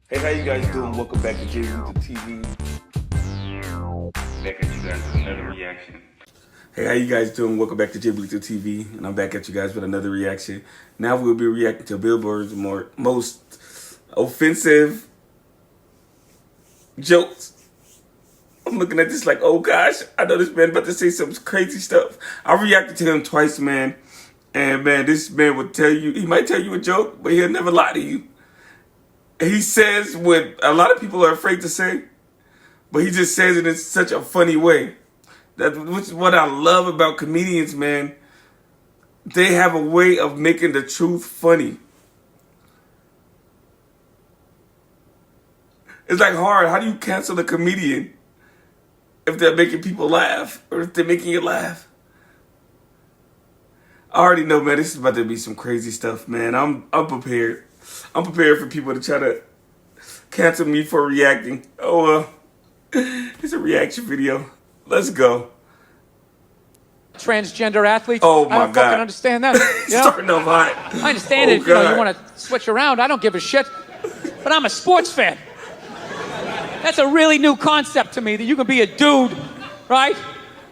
Hey, how you guys doing? Welcome back to J Luther TV. Back at you guys with another reaction. Hey, how you guys doing? Welcome back to J Luther TV, and I'm back at you guys with another reaction. Now we'll be reacting to Billboard's most offensive jokes. I'm looking at this like, oh gosh, I know this man about to say some crazy stuff. I reacted to him twice, man. And man, this man would tell you, he might tell you a joke, but he'll never lie to you. He says what a lot of people are afraid to say, but he just says it in such a funny way. Which is what I love about comedians, man. They have a way of making the truth funny. It's like hard. How do you cancel a comedian if they're making people laugh or if they're making you laugh? I already know, man, this is about to be some crazy stuff, man. I'm prepared. I'm prepared for people to try to cancel me for reacting. Oh, well, it's a reaction video. Let's go. Transgender athletes. Oh, my I don't God. fucking understand that. You know? Starting off hot. I understand it. You know, you want to switch around. I don't give a shit. But I'm a sports fan. That's a really new concept to me, that you can be a dude, right?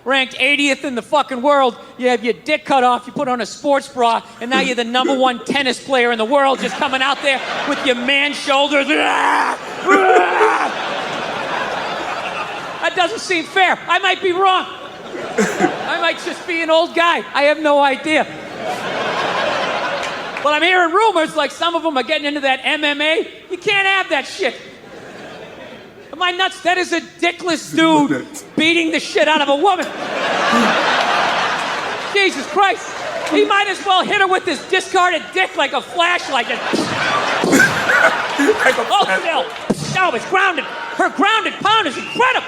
Ranked 80th in the fucking world. You have your dick cut off, you put on a sports bra, and now you're the #1 tennis player in the world, just coming out there with your man shoulders. That doesn't seem fair. I might be wrong. I might just be an old guy. I have no idea. But I'm hearing rumors like some of them are getting into that MMA. You can't have that shit. Am I nuts? That is a dickless dude beating the shit out of a woman. Jesus Christ. He might as well hit her with his discarded dick like a flashlight. No, it's grounded. Her grounded pound is incredible.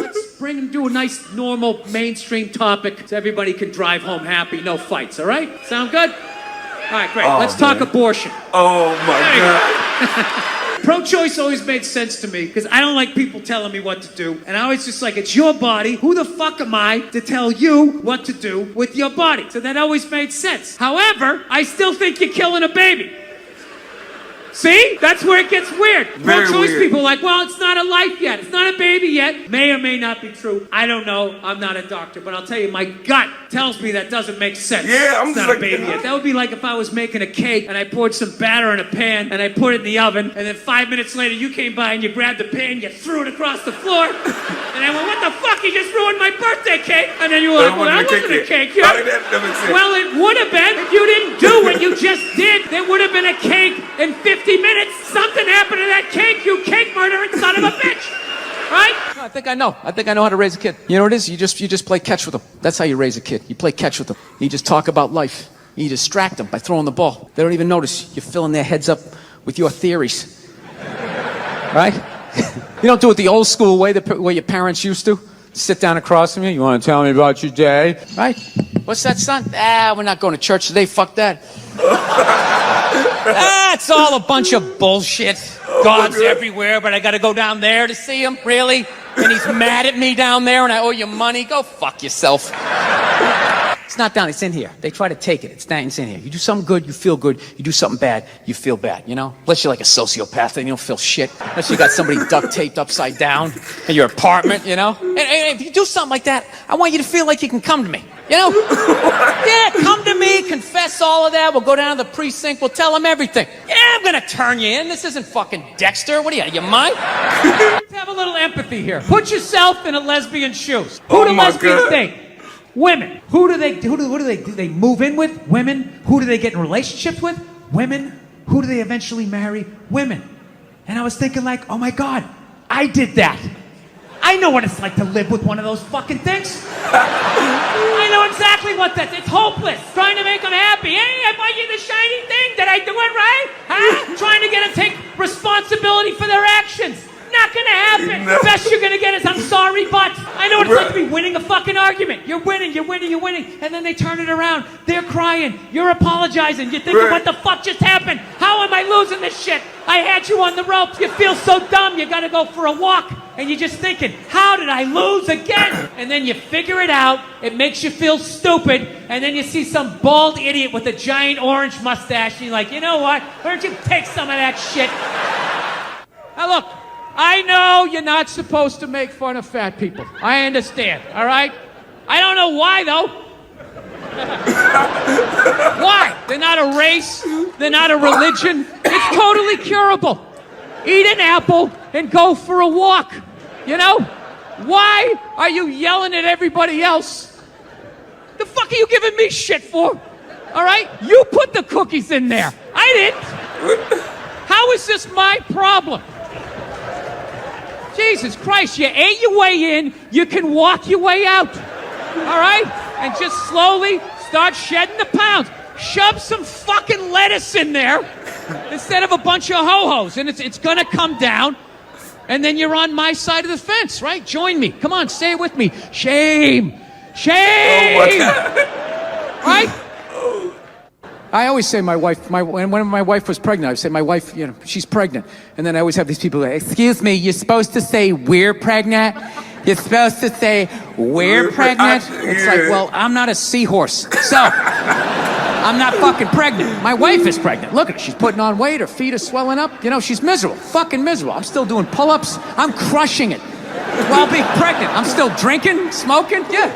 Let's bring him to a nice, normal, mainstream topic so everybody can drive home happy, no fights, all right? Sound good? All right, great. Let's talk abortion. Oh, my God. Pro-choice always made sense to me because I don't like people telling me what to do. And I always just like, it's your body. Who the fuck am I to tell you what to do with your body? So that always made sense. However, I still think you're killing a baby. See? That's where it gets weird. Pro-choice people are like, well, it's not a life yet. It's not a baby yet. May or may not be true. I don't know. I'm not a doctor. But I'll tell you, my gut tells me that doesn't make sense. Yeah, I'm it's just not like, a baby yet. That would be like if I was making a cake and I poured some batter in a pan and I put it in the oven, and then 5 minutes later you came by and you grabbed the pan, you threw it across the floor, and I went, what the fuck? You just ruined my birthday cake. And then you were like, well, that wasn't a cake yet. Well, it would have been if you didn't do what you just did. There would have been a cake in 50 minutes. Something happened to that cake, you cake murdering son of a bitch. Right? I think I know. I think I know how to raise a kid. You know what it is? You just play catch with them. That's how you raise a kid. You play catch with them. You just talk about life. You distract them by throwing the ball. They don't even notice. You're filling their heads up with your theories. Right? You don't do it the old school way, the way your parents used to. Sit down across from you. You want to tell me about your day? Right? What's that, son? We're not going to church today. Fuck that. It's all a bunch of bullshit. God's everywhere, but I got to go down there to see him? Really? And he's mad at me down there and I owe you money? Go fuck yourself. It's not down, it's in here. They try to take it. It's in here. You do something good, you feel good. You do something bad, you feel bad, you know? Unless you're like a sociopath and you don't feel shit. Unless you got somebody duct taped upside down in your apartment, you know? And if you do something like that, I want you to feel like you can come to me. You know? Yeah, come to me, confess all of that. We'll go down to the precinct, we'll tell them everything. Yeah, I'm gonna turn you in. This isn't fucking Dexter. What are you mind? Let's have a little empathy here. Put yourself in a lesbian's shoes. Who do lesbians date? Women. Who do they move in with? Women. Who do they get in relationships with? Women. Who do they eventually marry? Women. And I was thinking like, oh my God, I did that. I know what it's like to live with one of those fucking things. I know exactly what that is. It's hopeless. Trying to make them happy. Hey, I bought you the shiny thing. Did I do it right? Huh? Trying to get them to take responsibility for their actions. Not gonna happen. No. The best you're gonna get is I'm sorry, but I know what it's like to be winning a fucking argument. You're winning, and then they turn it around. They're crying. You're apologizing. You're thinking, what the fuck just happened? How am I losing this shit? I had you on the ropes. You feel so dumb. You gotta go for a walk. And you're just thinking, how did I lose again? And then you figure it out. It makes you feel stupid. And then you see some bald idiot with a giant orange mustache. And you're like, you know what? Why don't you take some of that shit? I know you're not supposed to make fun of fat people. I understand, all right? I don't know why, though. Why? They're not a race. They're not a religion. It's totally curable. Eat an apple and go for a walk. You know? Why are you yelling at everybody else? The fuck are you giving me shit for? All right? You put the cookies in there. I didn't. How is this my problem? Jesus Christ, you ate your way in, you can walk your way out. All right? And just slowly start shedding the pounds. Shove some fucking lettuce in there instead of a bunch of ho-hos. And it's gonna come down. And then you're on my side of the fence, right? Join me. Come on, say it with me. Shame. Shame. Oh my God. Right? I always say my wife, when my wife was pregnant, I would say my wife, you know, she's pregnant. And then I always have these people like, excuse me, you're supposed to say we're pregnant? You're supposed to say we're pregnant? It's like, well, I'm not a seahorse. So, I'm not fucking pregnant. My wife is pregnant. Look at her, she's putting on weight, her feet are swelling up. You know, she's miserable, fucking miserable. I'm still doing pull-ups. I'm crushing it while being pregnant. I'm still drinking, smoking, yeah.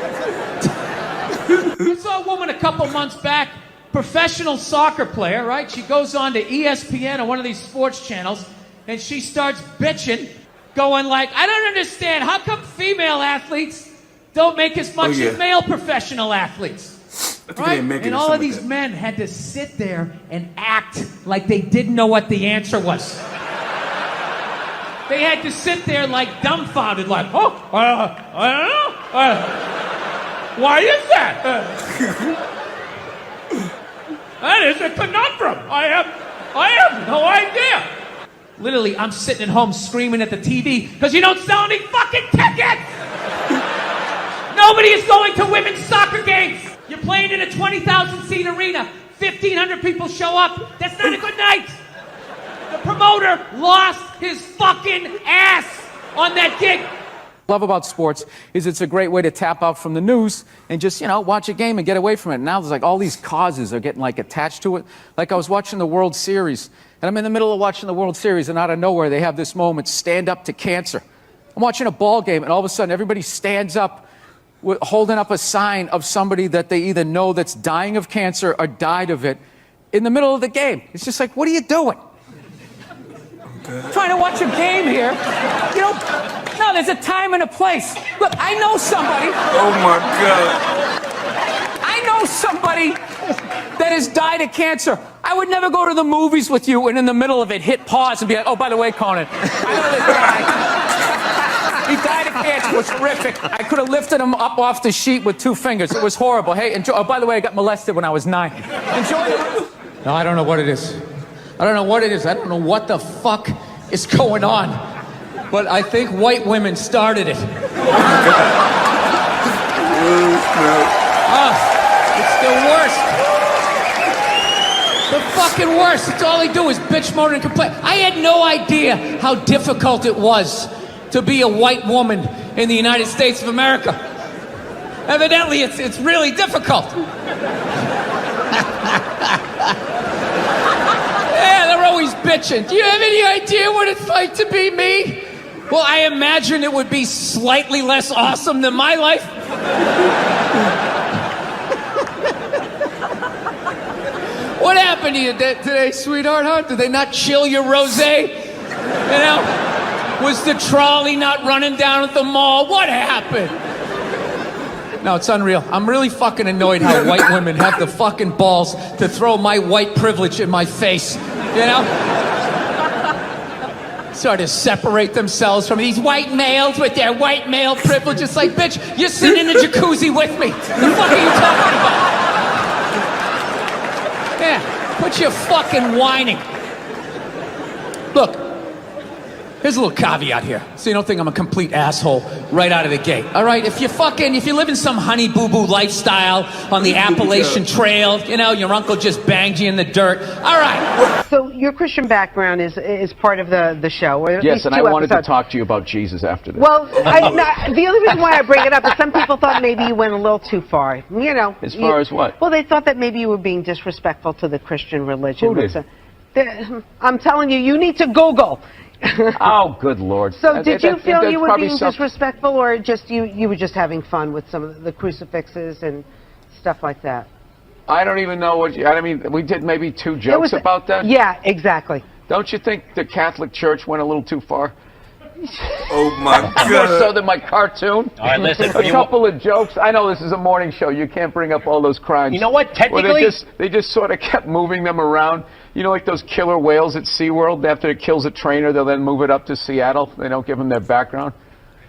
I saw a woman a couple months back, professional soccer player, right? She goes on to ESPN or one of these sports channels, and she starts bitching, going like, I don't understand, how come female athletes don't make as much as male professional athletes? Right? And all of these men had to sit there and act like they didn't know what the answer was. They had to sit there like dumbfounded, like, oh, I don't know. Why is that? That is a conundrum. I have no idea. Literally, I'm sitting at home screaming at the TV because you don't sell any fucking tickets. Nobody is going to women's soccer games. You're playing in a 20,000-seat arena. 1,500 people show up. That's not a good night. The promoter lost his fucking ass on that gig. Love about sports is it's a great way to tap out from the news and just, you know, watch a game and get away from it. Now there's like all these causes are getting like attached to it. Like I was watching the World Series and I'm in the middle of watching the World Series and out of nowhere they have this moment, stand up to cancer. I'm watching a ball game and all of a sudden everybody stands up holding up a sign of somebody that they either know that's dying of cancer or died of it in the middle of the game. It's just like, what are you doing? Trying to watch a game here. You know, no, there's a time and a place. Look, I know somebody. Oh my God. I know somebody that has died of cancer. I would never go to the movies with you and in the middle of it hit pause and be like, oh, by the way, Conan, I know this guy. He died of cancer. It was horrific. I could have lifted him up off the sheet with 2 fingers. It was horrible. Hey, enjoy. Oh, by the way, I got molested when I was 9. Enjoy the... No, I don't know what it is. I don't know what it is. I don't know what the fuck is going on. But I think white women started it. It's the worst. The fucking worst. It's all they do is bitch, moan, and complain. I had no idea how difficult it was to be a white woman in the United States of America. Evidently, it's really difficult. Yeah, they're always bitching. Do you have any idea what it's like to be me? Well, I imagine it would be slightly less awesome than my life. What happened to you today, sweetheart, huh? Did they not chill your rosé? You know? Was the trolley not running down at the mall? What happened? No, it's unreal. I'm really fucking annoyed how white women have the fucking balls to throw my white privilege in my face. You know? Sort of separate themselves from these white males with their white male privilege. It's like, bitch, you're sitting in the jacuzzi with me. The fuck are you talking about? Yeah, quit your fucking whining. Look. Here's a little caveat here, so you don't think I'm a complete asshole right out of the gate. All right, if you live in some honey boo boo lifestyle on the Appalachian Trail, you know, your uncle just banged you in the dirt. All right. So your Christian background is part of the show. Or yes, and I wanted to talk to you about Jesus after this. Well, the only reason why I bring it up is some people thought maybe you went a little too far. You know. As far as what? Well, they thought that maybe you were being disrespectful to the Christian religion. Who did? I'm telling you, you need to Google. Oh, good Lord. So did you feel that's you were probably being disrespectful, or just you were just having fun with some of the crucifixes and stuff like that? I don't even know what I mean, we did maybe 2 jokes about that. Yeah, exactly. Don't you think the Catholic Church went a little too far? Oh my More so God. than my cartoon. All right, listen. A couple of jokes. I know this is a morning show. You can't bring up all those crimes. You know what? Well, Technically, they just sort of kept moving them around. You know, like those killer whales at SeaWorld. After it kills a trainer, they'll then move it up to Seattle. They don't give them their background.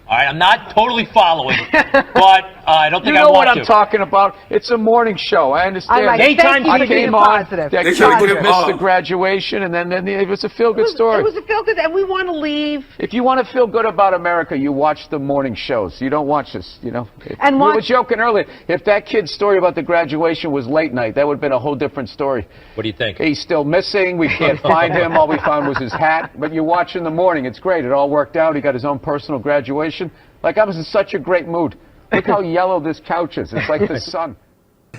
all right, I'm not totally following, but I don't You think I know want what to. I'm talking about. It's a morning show. I understand. I like it. Daytime Thank you I for being came on. positive. That They kid should've would put have him missed the off. graduation, and then it was a feel-good story. It was a feel-good, and we want to leave. If you want to feel good about America, you watch the morning shows. You don't watch this, you know. And we were watch- joking earlier. If that kid's story about the graduation was late night, that would have been a whole different story. What do you think? He's still missing. We can't find him. All we found was his hat. But you watch in the morning. It's great. It all worked out. He got his own personal graduation. Like, I was in such a great mood. Look how yellow this couch is. It's like the sun.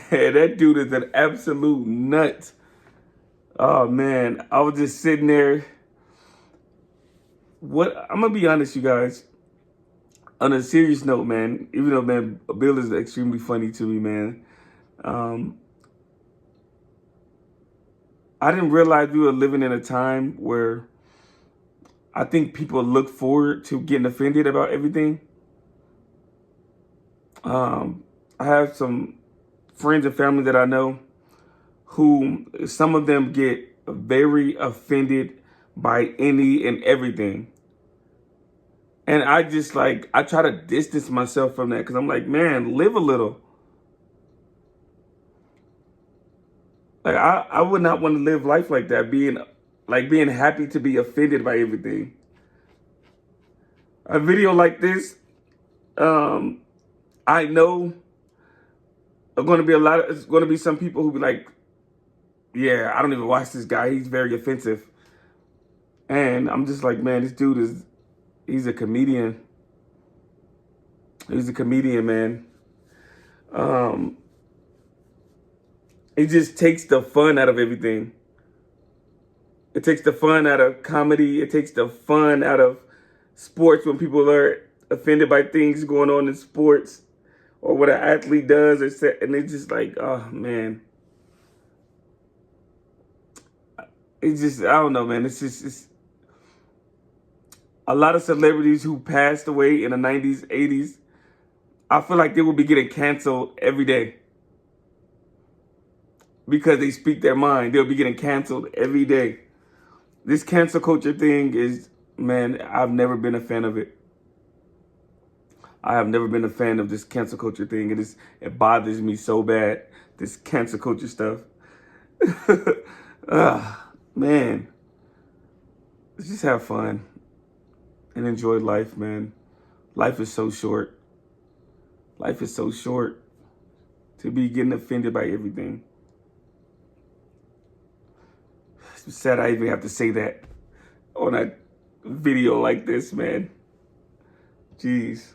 Yeah, that dude is an absolute nut. Oh man, I was just sitting there. I'm gonna be honest, you guys. On a serious note, man, even though, man, Bill is extremely funny to me, man. I didn't realize we were living in a time where I think people look forward to getting offended about everything. I have some friends and family that I know who, some of them get very offended by any and everything. And I just like, I try to distance myself from that because I'm like, man, live a little. Like, I would not want to live life like that, being happy to be offended by everything. A video like this, I know it's going to be some people who be like, yeah, I don't even watch this guy. He's very offensive. And I'm just like, man, this dude he's a comedian. He's a comedian, man. It just takes the fun out of everything. It takes the fun out of comedy. It takes the fun out of sports when people are offended by things going on in sports or what an athlete does, and it's just like, oh man. It's just, I don't know, man. It's a lot of celebrities who passed away in the 90s, 80s, I feel like they will be getting canceled every day. Because they speak their mind. They'll be getting canceled every day. This cancel culture thing is, man, I've never been a fan of it. I have never been a fan of this cancel culture thing. It bothers me so bad, this cancel culture stuff. Man, let's just have fun and enjoy life, man. Life is so short. Life is so short to be getting offended by everything. It's sad I even have to say that on a video like this, man. Jeez.